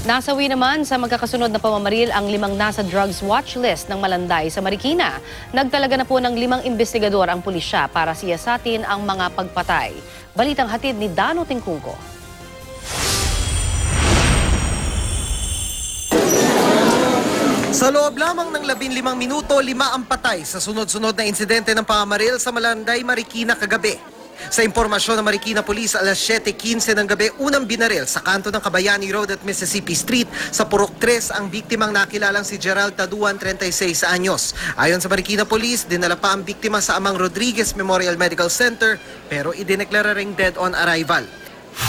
Nasawi naman sa magkakasunod na pamamaril ang 5 nasa drugs watch list ng Malanday sa Marikina. Nagtalaga na po ng 5 investigador ang pulisya para siyasatin ang mga pagpatay. Balitang hatid ni Dano Tingkungko. Sa loob lamang ng 15 minuto, 5 ang patay sa sunod-sunod na insidente ng pamamaril sa Malanday, Marikina kagabi. Sa impormasyon ng Marikina Police, alas 7:15 ng gabi, unang binaril sa kanto ng Kabayani Road at Mississippi Street sa Purok 3 ang biktimang nakilalang si Gerald Taduan, 36 anyos. Ayon sa Marikina Police, dinala pa ang biktima sa Amang Rodriguez Memorial Medical Center pero idineklara ring dead on arrival.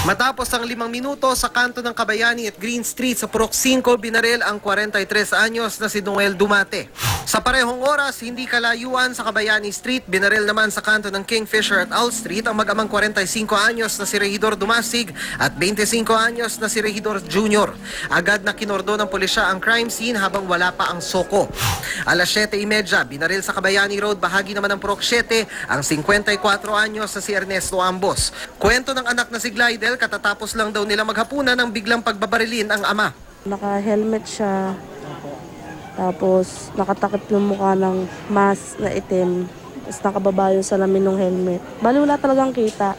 Matapos ang 5 minuto sa kanto ng Kabayani at Green Street sa Purok 5, binaril ang 43 anyos na si Noel Dumate. Sa parehong oras, hindi kalayuan sa Kabayani Street, binaril naman sa kanto ng Kingfisher at Owl Street ang mag-amang 45 anyos na si Regidor Dumasig at 25 anyos na si Regidor Junior. Agad na kinordon ng pulisya ang crime scene habang wala pa ang soko. Alas 7:30, binaril sa Kabayani Road, bahagi naman ng Purok 7, ang 54 anyos na si Ernesto Ambos. Kwento ng anak na si Glidel, katatapos lang daw nila maghapunan nang biglang pagbabarilin ang ama. Naka-helmet siya, tapos nakatakip yung mukha ng mask na itim, tapos nakababa yung salamin ng helmet. Bali wala talagang kita,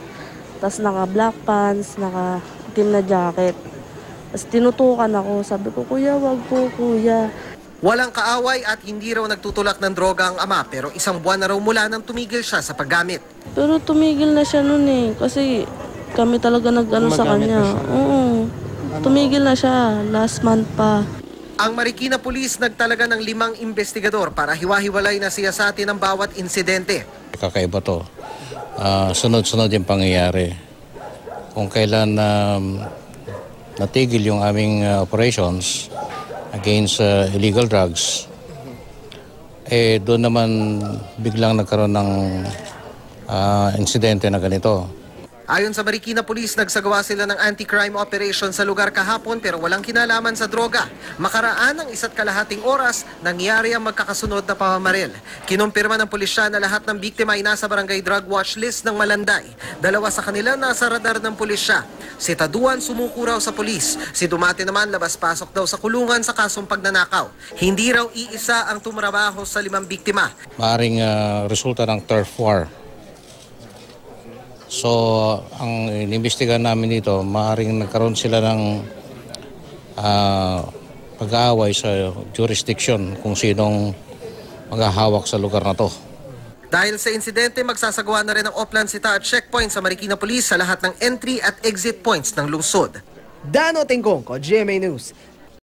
tapos naka-black pants, naka-itim na jacket. Tapos tinutukan ako, sabi ko, "Kuya, wag po, kuya." Walang kaaway at hindi raw nagtutulak ng droga ang ama, pero 1 buwan na raw mula nang tumigil siya sa paggamit. Pero tumigil na siya noon kasi kami talaga nag-ano sa kanya. Oo, tumigil na siya, last month pa. Ang Marikina Police nagtalaga ng 5 investigador para hiwa-hiwalay na siyasatin ang bawat insidente. Kakaiba to. Sunod-sunod yung pangyayari. Kung kailan natigil yung aming operations against illegal drugs, doon naman biglang nagkaroon ng insidente na ganito. Ayon sa Marikina Police, nagsagawa sila ng anti-crime operation sa lugar kahapon pero walang kinalaman sa droga. Makaraan ng 1.5 oras, nangyari ang magkakasunod na pamamaril. Kinumpirma ng pulisya na lahat ng biktima ay nasa barangay drug watch list ng Malanday. 2 sa kanila nasa radar ng pulisya. Si Taduan sumuko raw sa pulis. Si Dumate naman labas-pasok daw sa kulungan sa kasong pagnanakaw. Hindi raw iisa ang tumrabaho sa 5 biktima. Maaring resulta ng turf war. So, ang inimbestigahan namin dito, maaaring nagkaroon sila ng pag-aaway sa jurisdiction kung sinong maghahawak sa lugar na to. Dahil sa insidente, magsasagawa na rin ang oplansita at checkpoint sa Marikina Police sa lahat ng entry at exit points ng lungsod. Dano Tingkungko, GMA News.